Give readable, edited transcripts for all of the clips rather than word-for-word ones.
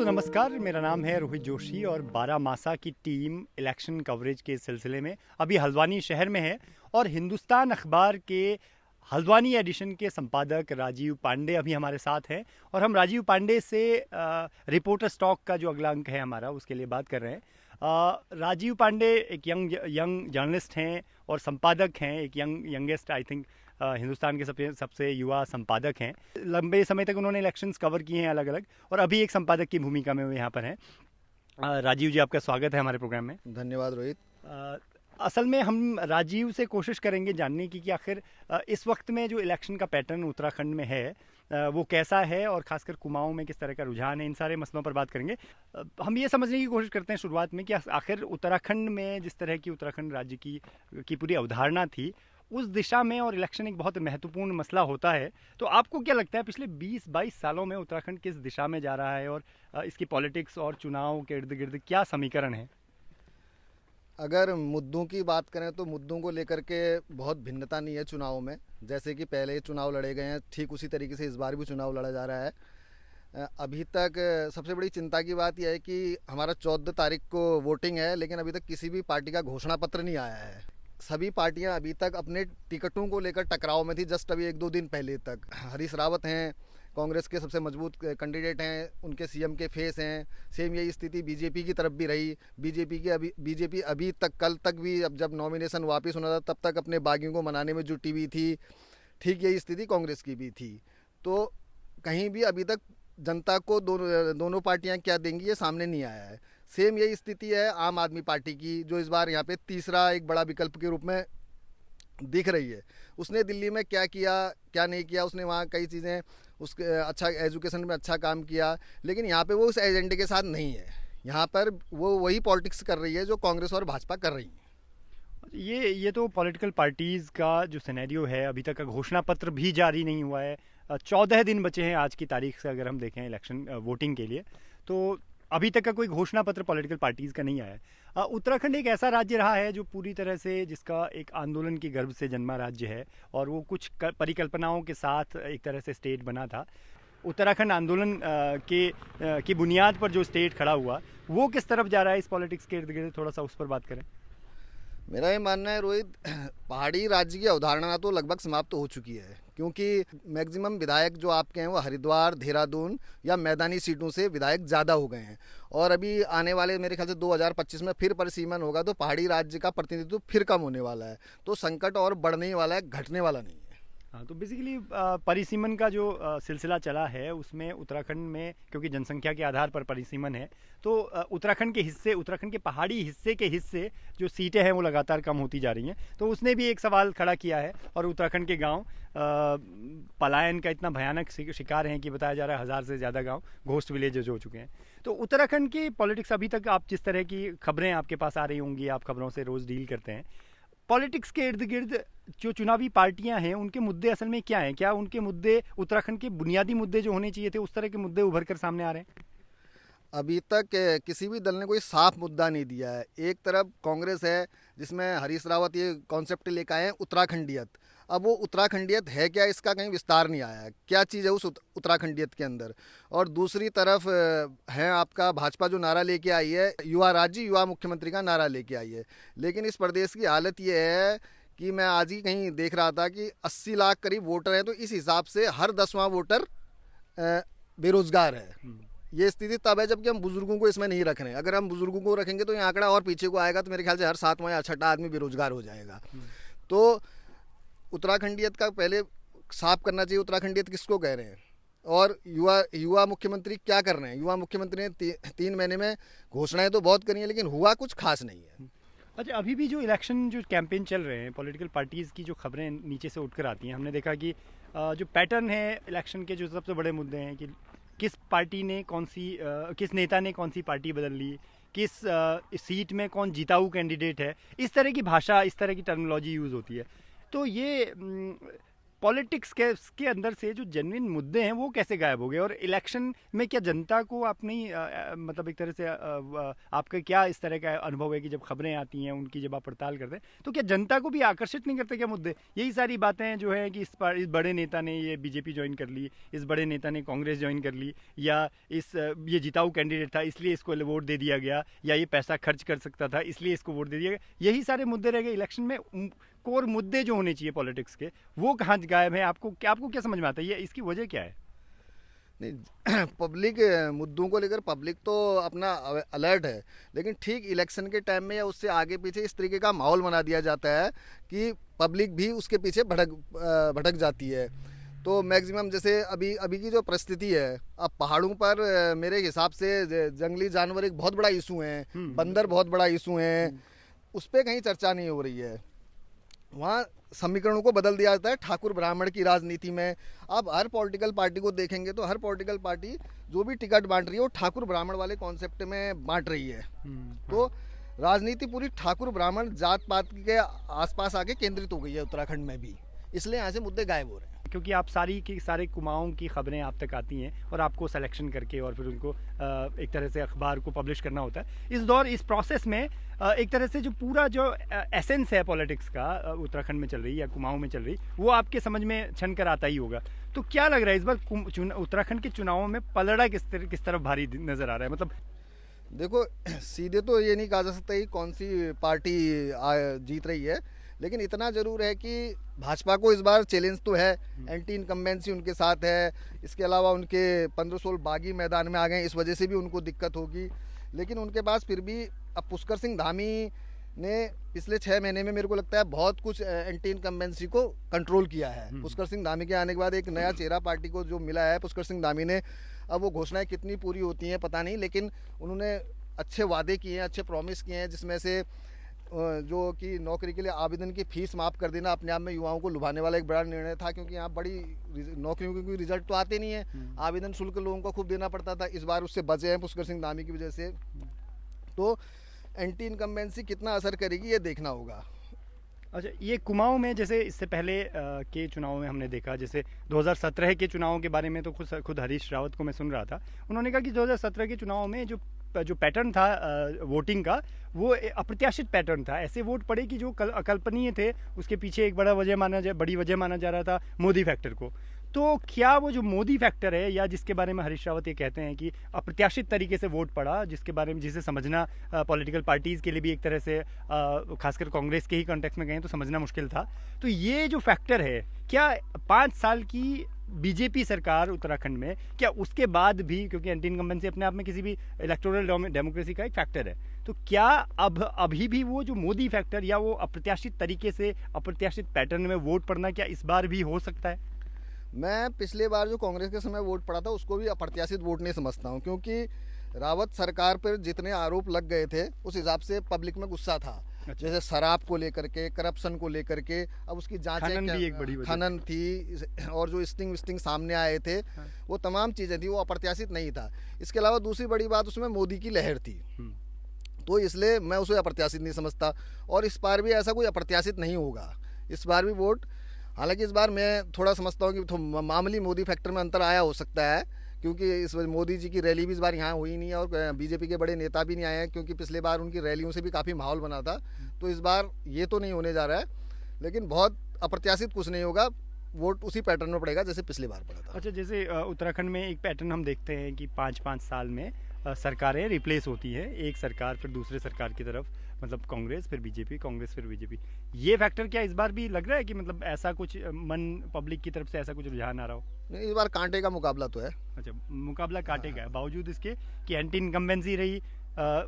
दोस्तों नमस्कार, मेरा नाम है रोहित जोशी और बारामासा की टीम इलेक्शन कवरेज के सिलसिले में अभी हल्द्वानी शहर में है और हिंदुस्तान अखबार के हल्द्वानी एडिशन के संपादक राजीव पांडे अभी हमारे साथ हैं और हम राजीव पांडे से रिपोर्टर स्टॉक का जो अगला अंक है हमारा उसके लिए बात कर रहे हैं। राजीव पांडे एक यंग जर्नलिस्ट हैं और संपादक हैं, एक यंगेस्ट आई थिंक हिंदुस्तान के सबसे युवा संपादक हैं। लंबे समय तक उन्होंने इलेक्शंस कवर किए हैं अलग अलग और अभी एक संपादक की भूमिका में वो यहाँ पर हैं। राजीव जी, आपका स्वागत है हमारे प्रोग्राम में। धन्यवाद रोहित। असल में हम राजीव से कोशिश करेंगे जानने की कि आखिर इस वक्त में जो इलेक्शन का पैटर्न उत्तराखंड में है वो कैसा है और खासकर कुमाऊं में किस तरह का रुझान है, इन सारे मसलों पर बात करेंगे। हम ये समझने की कोशिश करते हैं शुरुआत में कि आखिर उत्तराखंड में जिस तरह की उत्तराखंड राज्य की पूरी अवधारणा थी उस दिशा में, और इलेक्शन एक बहुत महत्वपूर्ण मसला होता है, तो आपको क्या लगता है पिछले 20-22 सालों में उत्तराखंड किस दिशा में जा रहा है और इसकी पॉलिटिक्स और चुनाव के इर्द गिर्द क्या समीकरण है? अगर मुद्दों की बात करें तो मुद्दों को लेकर के बहुत भिन्नता नहीं है चुनाव में। जैसे कि पहले चुनाव लड़े गए हैं, ठीक उसी तरीके से इस बार भी चुनाव लड़ा जा रहा है। अभी तक सबसे बड़ी चिंता की बात यह है कि हमारा 14 तारीख को वोटिंग है, लेकिन अभी तक किसी भी पार्टी का घोषणा पत्र नहीं आया है। सभी पार्टियां अभी तक अपने टिकटों को लेकर टकराव में थी। जस्ट अभी 1-2 दिन पहले तक हरीश रावत हैं, कांग्रेस के सबसे मजबूत कैंडिडेट हैं, उनके सीएम के फेस हैं। सेम यही स्थिति बीजेपी की तरफ भी रही। बीजेपी अभी तक, कल तक भी, अब जब नॉमिनेशन वापस होना था तब तक अपने बागियों को मनाने में जुटी हुई थी। ठीक यही स्थिति कांग्रेस की भी थी। तो कहीं भी अभी तक जनता को दोनों पार्टियां क्या देंगी ये सामने नहीं आया है। सेम यही स्थिति है आम आदमी पार्टी की, जो इस बार यहाँ पे तीसरा एक बड़ा विकल्प के रूप में दिख रही है। उसने दिल्ली में क्या किया क्या नहीं किया, उसने वहाँ कई चीज़ें, उसके अच्छा एजुकेशन में अच्छा काम किया, लेकिन यहाँ पे वो उस एजेंडे के साथ नहीं है। यहाँ पर वो वही पॉलिटिक्स कर रही है जो कांग्रेस और भाजपा कर रही है। ये तो पॉलिटिकल पार्टीज़ का जो सिनेरियो है, अभी तक का घोषणा पत्र भी जारी नहीं हुआ है। 14 दिन बचे हैं आज की तारीख से, अगर हम देखें इलेक्शन वोटिंग के लिए, तो अभी तक का कोई घोषणा पत्र पॉलिटिकल पार्टीज़ का नहीं आया है। उत्तराखंड एक ऐसा राज्य रहा है जो पूरी तरह से, जिसका एक आंदोलन की गर्भ से जन्मा राज्य है और वो कुछ परिकल्पनाओं के साथ एक तरह से स्टेट बना था। उत्तराखंड आंदोलन की बुनियाद पर जो स्टेट खड़ा हुआ वो किस तरफ जा रहा है इस पॉलिटिक्स के इर्द गिर्द, थोड़ा सा उस पर बात करें। मेरा ये मानना है रोहित, पहाड़ी राज्य की अवधारणा तो लगभग समाप्त हो चुकी है, क्योंकि मैक्सिमम विधायक जो आपके हैं वो हरिद्वार, देहरादून या मैदानी सीटों से विधायक ज़्यादा हो गए हैं। और अभी आने वाले मेरे ख्याल से 2025 में फिर परिसीमन होगा तो पहाड़ी राज्य का प्रतिनिधित्व फिर कम होने वाला है। तो संकट और बढ़ने वाला है, घटने वाला नहीं है। हाँ, तो बेसिकली परिसीमन का जो सिलसिला चला है उसमें उत्तराखंड में, क्योंकि जनसंख्या के आधार पर परिसीमन है, तो उत्तराखंड के हिस्से, उत्तराखंड के पहाड़ी हिस्से के हिस्से जो सीटें हैं वो लगातार कम होती जा रही हैं। तो उसने भी एक सवाल खड़ा किया है और उत्तराखंड के गांव पलायन का इतना भयानक शिकार हैं कि बताया जा रहा है 1000 से ज़्यादा गांव घोस्ट विलेजेज हो चुके हैं। तो उत्तराखंड की पॉलिटिक्स, अभी तक आप जिस तरह की खबरें आपके पास आ रही होंगी, आप खबरों से रोज़ डील करते हैं, पॉलिटिक्स के इर्द गिर्द जो चुनावी पार्टियां हैं उनके मुद्दे असल में क्या हैं? क्या उनके मुद्दे उत्तराखंड के बुनियादी मुद्दे जो होने चाहिए थे उस तरह के मुद्दे उभर कर सामने आ रहे हैं? अभी तक किसी भी दल ने कोई साफ मुद्दा नहीं दिया है। एक तरफ कांग्रेस है जिसमें हरीश रावत ये कॉन्सेप्ट लेकर आए हैं उत्तराखंडियत। अब वो उत्तराखंडियत है क्या, इसका कहीं विस्तार नहीं आया है, क्या चीज़ है उस उत्तराखंडियत के अंदर। और दूसरी तरफ है आपका भाजपा जो नारा लेके आई है, युवा राज्य युवा मुख्यमंत्री का नारा लेके आई है। लेकिन इस प्रदेश की हालत ये है कि मैं आज ही कहीं देख रहा था कि 80 लाख करीब वोटर हैं, तो इस हिसाब से हर 10वां वोटर बेरोजगार है। ये स्थिति तब है जबकि हम बुजुर्गों को इसमें नहीं रख रहे हैं। अगर हम बुजुर्गों को रखेंगे तो ये आंकड़ा और पीछे को आएगा, तो मेरे ख्याल से हर 7वां या 6ठा आदमी बेरोजगार हो जाएगा। तो उत्तराखंडियत का पहले साफ करना चाहिए, उत्तराखंडियत किसको कह रहे हैं और युवा मुख्यमंत्री क्या कर रहे हैं। युवा मुख्यमंत्री ने 3 महीने में घोषणाएं तो बहुत करी हैं, लेकिन हुआ कुछ खास नहीं है। अच्छा, अभी भी जो इलेक्शन जो कैंपेन चल रहे हैं, पॉलिटिकल पार्टीज़ की जो खबरें नीचे से उठकर आती हैं, हमने देखा कि जो पैटर्न है इलेक्शन के, जो सबसे बड़े मुद्दे हैं कि किस पार्टी ने किस नेता ने कौन सी पार्टी बदल ली, किस सीट में कौन जीताऊ कैंडिडेट है, इस तरह की भाषा, इस तरह की टर्मिनोलॉजी यूज़ होती है। तो ये पॉलिटिक्स के अंदर से जो जेन्युइन मुद्दे हैं वो कैसे गायब हो गए? और इलेक्शन में क्या जनता को अपनी मतलब एक तरह से आपका क्या इस तरह का अनुभव है कि जब खबरें आती हैं उनकी जब आप पड़ताल करते हैं तो क्या जनता को भी आकर्षित नहीं करते क्या मुद्दे? यही सारी बातें जो है कि इस बड़े नेता ने ये बीजेपी ज्वाइन कर ली, इस बड़े नेता ने कांग्रेस ज्वाइन कर ली, या ये जिताऊ कैंडिडेट था इसलिए इसको वोट दे दिया गया, या ये पैसा खर्च कर सकता था इसलिए इसको वोट दे दिया गया, यही सारे मुद्दे रह गए इलेक्शन में। कोर मुद्दे जो होने चाहिए पॉलिटिक्स के वो कहाँ गायब है? आपको क्या समझ में आता है ये इसकी वजह क्या है? नहीं, पब्लिक मुद्दों को लेकर पब्लिक तो अपना अलर्ट है, लेकिन ठीक इलेक्शन के टाइम में या उससे आगे पीछे इस तरीके का माहौल बना दिया जाता है कि पब्लिक भी उसके पीछे भटक जाती है। तो मैक्सिमम जैसे अभी की जो परिस्थिति है, अब पहाड़ों पर मेरे हिसाब से जंगली जानवर एक बहुत बड़ा इशू है, बंदर बहुत बड़ा इशू है, उस पर कहीं चर्चा नहीं हो रही है। वहाँ समीकरणों को बदल दिया जाता है ठाकुर ब्राह्मण की राजनीति में। आप हर पॉलिटिकल पार्टी को देखेंगे तो हर पॉलिटिकल पार्टी जो भी टिकट बांट रही है वो ठाकुर ब्राह्मण वाले कॉन्सेप्ट में बांट रही है। तो राजनीति पूरी ठाकुर ब्राह्मण जात पात के आसपास आके केंद्रित हो गई है उत्तराखंड में भी, इसलिए यहाँ से मुद्दे गायब हो रहे हैं। क्योंकि आप सारे कुमाऊं की खबरें आप तक आती हैं और आपको सिलेक्शन करके और फिर उनको एक तरह से अखबार को पब्लिश करना होता है। इस प्रोसेस में एक तरह से जो पूरा जो एसेंस है पॉलिटिक्स का उत्तराखंड में चल रही या कुमाऊं में चल रही, वो आपके समझ में छन कर आता ही होगा। तो क्या लग रहा है इस बार उत्तराखंड के चुनावों में पलड़ा किस तरफ भारी नजर आ रहा है? मतलब देखो, सीधे तो ये नहीं कहा जा सकता कि कौन सी पार्टी जीत रही है, लेकिन इतना ज़रूर है कि भाजपा को इस बार चैलेंज तो है, एंटी इनकम्बेंसी उनके साथ है। इसके अलावा उनके 15-16 बागी मैदान में आ गए, इस वजह से भी उनको दिक्कत होगी। लेकिन उनके पास फिर भी अब पुष्कर सिंह धामी ने पिछले 6 महीने में मेरे को लगता है बहुत कुछ एंटी इनकम्बेंसी को कंट्रोल किया है। पुष्कर सिंह धामी के आने के बाद एक नया चेहरा पार्टी को जो मिला है पुष्कर सिंह धामी ने। अब वो घोषणाएं कितनी पूरी होती हैं पता नहीं, लेकिन उन्होंने अच्छे वादे किए हैं, अच्छे प्रॉमिस किए हैं, जिसमें से जो कि नौकरी के लिए आवेदन की फीस माफ़ कर देना अपने आप में युवाओं को लुभाने वाला एक बड़ा निर्णय था, क्योंकि यहाँ बड़ी नौकरियों के कोई रिजल्ट तो आते नहीं है, आवेदन शुल्क लोगों को खूब देना पड़ता था। इस बार उससे बचे हैं पुष्कर सिंह धामी की वजह से। तो एंटी इनकम्बेंसी कितना असर करेगी ये देखना होगा। अच्छा, ये कुमाऊं में जैसे इससे पहले के चुनावों में हमने देखा, जैसे 2017 के चुनावों के बारे में तो खुद हरीश रावत को मैं सुन रहा था, उन्होंने कहा कि 2017 के चुनावों में जो पैटर्न था वोटिंग का, वो अप्रत्याशित पैटर्न था। ऐसे वोट पड़े कि जो अकल्पनीय थे। उसके पीछे एक बड़ी वजह माना जा रहा था मोदी फैक्टर को। तो क्या वो जो मोदी फैक्टर है, या जिसके बारे में हरीश रावत ये कहते हैं कि अप्रत्याशित तरीके से वोट पड़ा, जिसे समझना पॉलिटिकल पार्टीज़ के लिए भी एक तरह से खासकर कांग्रेस के ही कॉन्टेक्स्ट में गए तो समझना मुश्किल था। तो ये जो फैक्टर है, क्या 5 साल की बीजेपी सरकार उत्तराखंड में, क्या उसके बाद भी, क्योंकि एंटी इनकम्बेंसी अपने आप में किसी भी इलेक्टोरल डेमोक्रेसी का एक फैक्टर है, तो क्या अभी भी वो जो मोदी फैक्टर या वो अप्रत्याशित तरीके से अप्रत्याशित पैटर्न में वोट पड़ना क्या इस बार भी हो सकता है? मैं पिछले बार जो कांग्रेस के समय वोट पड़ा था उसको भी अप्रत्याशित वोट नहीं समझता हूँ, क्योंकि रावत सरकार पर जितने आरोप लग गए थे उस हिसाब से पब्लिक में गुस्सा था। अच्छा। जैसे शराब को लेकर के, करप्शन को लेकर के, अब उसकी जांच खनन थी, और जो स्टिंग सामने आए थे, हाँ। वो तमाम चीज़ें थी, वो अप्रत्याशित नहीं था। इसके अलावा दूसरी बड़ी बात उसमें मोदी की लहर थी, तो इसलिए मैं उसे अप्रत्याशित नहीं समझता। और इस बार भी ऐसा कोई अप्रत्याशित नहीं होगा। इस बार भी वोट, हालांकि इस बार मैं थोड़ा समझता हूँ कि मामूली मोदी फैक्टर में अंतर आया हो सकता है, क्योंकि इस मोदी जी की रैली भी इस बार यहाँ हुई नहीं है और बीजेपी के बड़े नेता भी नहीं आए हैं, क्योंकि पिछले बार उनकी रैलियों से भी काफ़ी माहौल बना था। तो इस बार ये तो नहीं होने जा रहा है, लेकिन बहुत अप्रत्याशित कुछ नहीं होगा, वोट उसी पैटर्न में पड़ेगा जैसे पिछली बार पड़ा था। अच्छा, जैसे उत्तराखंड में एक पैटर्न हम देखते हैं कि 5-5 साल में सरकारें रिप्लेस होती हैं, एक सरकार फिर दूसरे सरकार की तरफ, मतलब कांग्रेस फिर बीजेपी, कांग्रेस फिर बीजेपी। ये फैक्टर क्या इस बार भी लग रहा है कि मतलब ऐसा कुछ पब्लिक की तरफ से ऐसा कुछ रुझान आ रहा हो? नहीं, इस बार कांटे का मुकाबला तो है। अच्छा, मुकाबला कांटे का है, बावजूद इसके कि एंटी इनकम्बेंसी रही।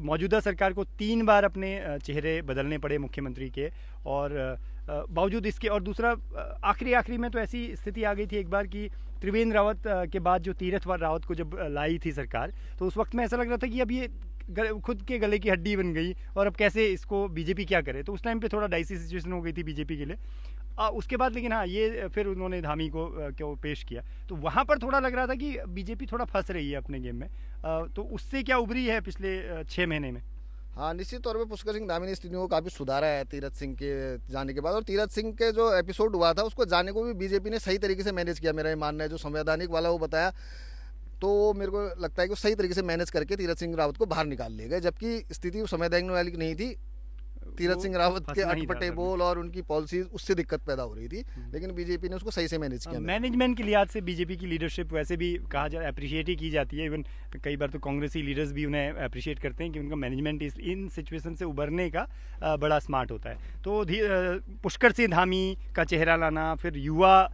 मौजूदा सरकार को 3 बार अपने चेहरे बदलने पड़े मुख्यमंत्री के, और बावजूद इसके, और दूसरा आखिरी में तो ऐसी स्थिति आ गई थी एक बार कि त्रिवेंद्र रावत के बाद जो तीरथ रावत को जब लाई थी सरकार, तो उस वक्त में ऐसा लग रहा था कि अब ये खुद के गले की हड्डी बन गई और अब कैसे इसको बीजेपी क्या करे। तो उस टाइम पे थोड़ा डाइसी सिचुएशन हो गई थी बीजेपी के लिए। उसके बाद लेकिन हाँ, ये फिर उन्होंने धामी को पेश किया, तो वहाँ पर थोड़ा लग रहा था कि बीजेपी थोड़ा फंस रही है अपने गेम में। तो उससे क्या उभरी है पिछले 6 महीने में? हाँ, निश्चित तौर पे पुष्कर सिंह धामी ने स्थितियों को काफ़ी सुधारा है तीरथ सिंह के जाने के बाद। और तीरथ सिंह के जो एपिसोड हुआ था उसको जाने को भी बीजेपी ने सही तरीके से मैनेज किया, मेरा ये मानना है। जो संवैधानिक वाला वो बताया, तो मेरे को लगता है कि सही तरीके से मैनेज करके तीरथ सिंह रावत को बाहर निकाल ले गए, जबकि स्थिति संवैधानिक वाली नहीं थी। तीरथ सिंह रावत के अटपटे बोल और उनकी पॉलिसीज, उससे दिक्कत पैदा हो रही थी, लेकिन बीजेपी ने उसको सही से मैनेज किया। मैनेजमेंट के लिहाज से बीजेपी की लीडरशिप वैसे भी कहा जाए अप्रिशिएट ही की जाती है। इवन कई बार तो कांग्रेसी लीडर्स भी उन्हें अप्रिशिएट करते हैं कि उनका मैनेजमेंट इन सिचुएशन से उबरने का बड़ा स्मार्ट होता है। तो पुष्कर सिंह धामी का चेहरा लाना, फिर युवा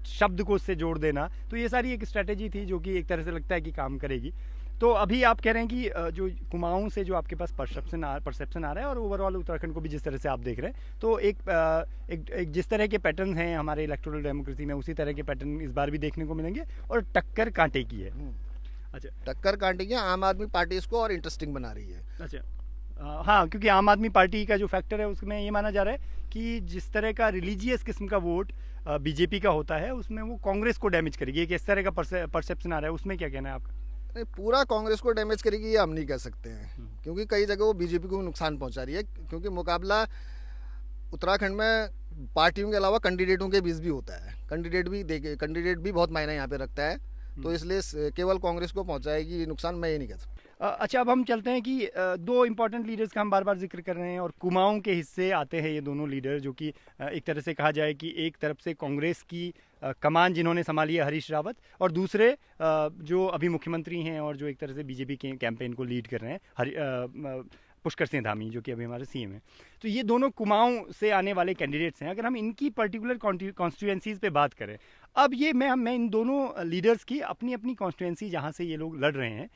शब्द को उससे जोड़ देना, तो ये सारी एक स्ट्रैटेजी थी जो कि एक तरह से लगता है कि काम करेगी। तो अभी आप कह रहे हैं कि जो कुमाऊं से जो आपके पास परसेप्शन आ रहा है, और ओवरऑल उत्तराखंड को भी जिस तरह से आप देख रहे हैं, तो एक जिस तरह के पैटर्न हैं हमारे इलेक्टोरल डेमोक्रेसी में, उसी तरह के पैटर्न इस बार भी देखने को मिलेंगे। और टक्कर कांटे की है। अच्छा, टक्कर कांटे की आम आदमी पार्टी इसको और इंटरेस्टिंग बना रही है। अच्छा, हाँ, क्योंकि आम आदमी पार्टी का जो फैक्टर है उसमें ये माना जा रहा है कि जिस तरह का रिलीजियस किस्म का वोट बीजेपी का होता है, उसमें वो कांग्रेस को डैमेज करेगी। एक इस तरह का परसेप्शन आ रहा है, उसमें क्या कहना है आपका? नहीं, पूरा कांग्रेस को डैमेज करेगी ये हम नहीं कह सकते हैं, क्योंकि कई जगह वो बीजेपी को नुकसान पहुंचा रही है। क्योंकि मुकाबला उत्तराखंड में पार्टियों के अलावा कैंडिडेटों के बीच भी होता है। कैंडिडेट भी बहुत मायने यहाँ पे रखता है, तो इसलिए केवल कांग्रेस को पहुंचाएगी नुकसान, मैं ये नहीं कह सकता। अच्छा, अब हम चलते हैं कि दो इम्पॉर्टेंट लीडर्स का हम बार बार जिक्र कर रहे हैं, और कुमाऊं के हिस्से आते हैं ये दोनों लीडर, जो कि एक तरह से कहा जाए कि एक तरफ से कांग्रेस की कमान जिन्होंने संभाली है हरीश रावत, और दूसरे जो अभी मुख्यमंत्री हैं और जो एक तरह से बीजेपी के कैंपेन को लीड कर रहे हैं, पुष्कर सिंह धामी, जो कि अभी हमारे सीएम हैं। तो ये दोनों कुमाऊं से आने वाले कैंडिडेट्स हैं। अगर हम इनकी पर्टिकुलर कॉन्स्टिट्यूएंसीज पे बात करें, अब ये मैं इन दोनों लीडर्स की अपनी अपनी कॉन्स्टिट्यूएंसी जहाँ से ये लोग लड़ रहे हैं,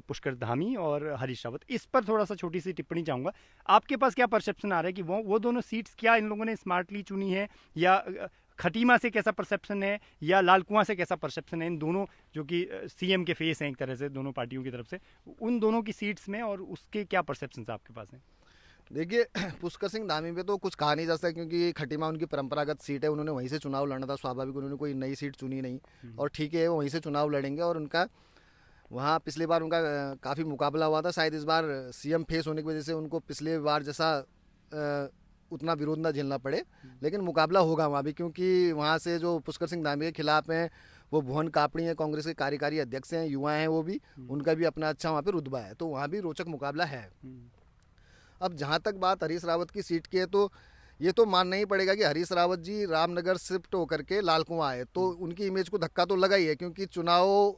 पुष्कर धामी और हरीश रावत, इस पर थोड़ा सा छोटी सी टिप्पणी चाहूँगा। आपके पास क्या परसेप्शन आ रहा है कि वो दोनों सीट्स क्या इन लोगों ने स्मार्टली चुनी है, या खटीमा से कैसा परसेप्शन है, या लाल कुआं से कैसा परसेप्शन है, इन दोनों जो कि सीएम के फेस हैं एक तरह से दोनों पार्टियों की तरफ से, उन दोनों की सीट्स में, और उसके क्या परसेप्शन आपके पास हैं? देखिए, पुष्कर सिंह धामी पे तो कुछ कहा नहीं जा सकता, क्योंकि खटीमा उनकी परंपरागत सीट है, उन्होंने वहीं से चुनाव लड़ना था, स्वाभाविक, उन्होंने कोई नई सीट चुनी नहीं। और ठीक है, वो वहीं से चुनाव लड़ेंगे, और उनका वहाँ पिछली बार उनका काफ़ी मुकाबला हुआ था। शायद इस बार सीएम फेस होने की वजह से उनको पिछले बार जैसा उतना विरोध ना झेलना पड़े, लेकिन मुकाबला होगा वहाँ भी, क्योंकि वहाँ से जो पुष्कर सिंह धामी के खिलाफ हैं वो भुवन कापड़ी हैं, कांग्रेस के कार्यकारी अध्यक्ष हैं, युवा हैं वो भी, उनका भी अपना अच्छा वहाँ पे रुतबा है, तो वहाँ भी रोचक मुकाबला है। अब जहाँ तक बात हरीश रावत की सीट की है, तो ये तो मानना ही पड़ेगा कि हरीश रावत जी रामनगर शिफ्ट होकर के लाल कुआं आए, तो उनकी इमेज को धक्का तो लगा ही है, क्योंकि चुनाव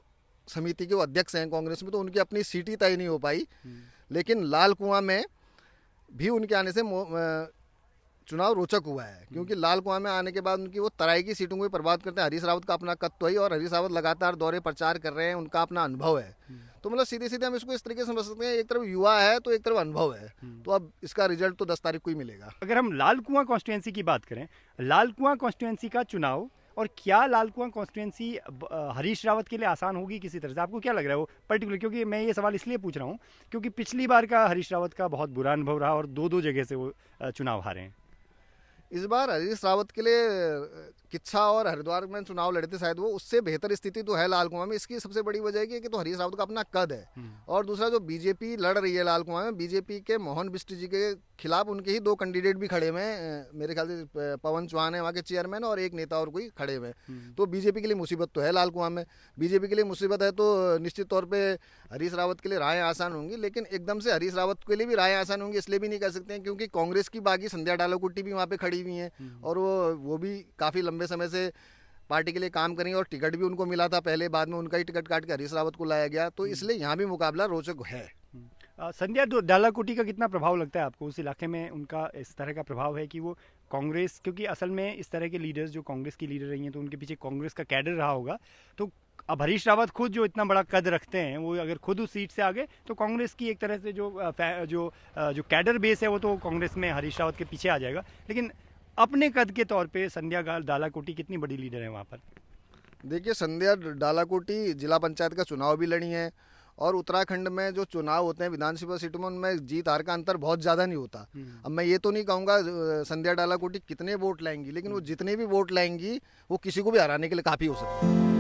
समिति के वो अध्यक्ष हैं कांग्रेस में, तो उनकी अपनी सीट ही तय नहीं हो पाई। लेकिन लाल कुआं में भी उनके आने से चुनाव रोचक हुआ है, क्योंकि लाल कुआं में आने के बाद उनकी वो तराई की सीटों को भी बर्बाद करते हैं। हरीश रावत का अपना कद तो ही, और हरीश रावत लगातार दौरे प्रचार कर रहे हैं, उनका अपना अनुभव है। तो मतलब सीधे सीधे हम इसको इस तरीके से समझ सकते हैं, एक तरफ युवा है तो एक तरफ अनुभव है, तो अब इसका रिजल्ट तो 10 तारीख को ही मिलेगा। अगर हम लाल कुआं कॉन्स्टिट्यूएंसी की बात करें, लाल कुआं कॉन्स्टिट्यूएंसी का चुनाव, और क्या लाल कुआं कॉन्स्टिट्यूएंसी हरीश रावत के लिए आसान होगी किसी तरह से? आपको क्या लग रहा है वो पर्टिकुलर? क्योंकि मैं ये सवाल इसलिए पूछ रहा हूँ क्योंकि पिछली बार का हरीश रावत का बहुत बुरा अनुभव रहा, और दो जगह से वो चुनाव हारे हैं। इस बार हरीश रावत के लिए किच्छा और हरिद्वार में चुनाव लड़े थे शायद वो, उससे बेहतर स्थिति तो है लाल कुआं में। इसकी सबसे बड़ी वजह है कि तो हरीश रावत का अपना कद है, और दूसरा जो बीजेपी लड़ रही है लाल कुआं में, बीजेपी के मोहन बिष्ट जी के खिलाफ उनके ही 2 कैंडिडेट भी खड़े हुए हैं, मेरे ख्याल से पवन चौहान है वहाँ के चेयरमैन, और एक नेता और कोई खड़े हुए हैं। तो बीजेपी के लिए मुसीबत तो है लाल कुआं में, बीजेपी के लिए मुसीबत है, तो निश्चित तौर पर हरीश रावत के लिए राहें आसान होंगी। लेकिन एकदम से हरीश रावत के लिए भी राहें आसान होंगी इसलिए भी नहीं कह सकते हैं, क्योंकि कांग्रेस की बागी संध्या डालाकुट्टी भी वहाँ पे खड़ी हुई हैं, और वो भी काफ़ी लंबे समय से पार्टी के लिए काम करेंगे, और टिकट भी उनको मिला था पहले, बाद में उनका ही टिकट काट के हरीश रावत को लाया गया, तो इसलिए यहाँ भी मुकाबला रोचक है। संध्या डालाकुटी का कितना प्रभाव लगता है आपको? उस इलाके में उनका इस तरह का प्रभाव है कि वो कांग्रेस, क्योंकि असल में इस तरह के लीडर्स जो कांग्रेस की लीडर रही हैं, तो उनके पीछे कांग्रेस का कैडर रहा होगा। तो अब हरीश रावत खुद जो इतना बड़ा कद रखते हैं, वो अगर खुद उस सीट से आ गए, तो कांग्रेस की एक तरह से जो कैडर बेस है वो तो कांग्रेस में हरीश रावत के पीछे आ जाएगा। लेकिन अपने कद के तौर पे संध्या डालाकोटी कितनी बड़ी लीडर है वहाँ पर? देखिए, संध्या डालाकोटी जिला पंचायत का चुनाव भी लड़ी है, और उत्तराखंड में जो चुनाव होते हैं विधानसभा सीटों में, उनमें जीत हार का अंतर बहुत ज़्यादा नहीं होता। अब मैं ये तो नहीं कहूँगा संध्या डालाकोटी कितने वोट लाएंगी, लेकिन वो जितने भी वोट लाएंगी वो किसी को भी हराने के लिए काफ़ी हो सकती है।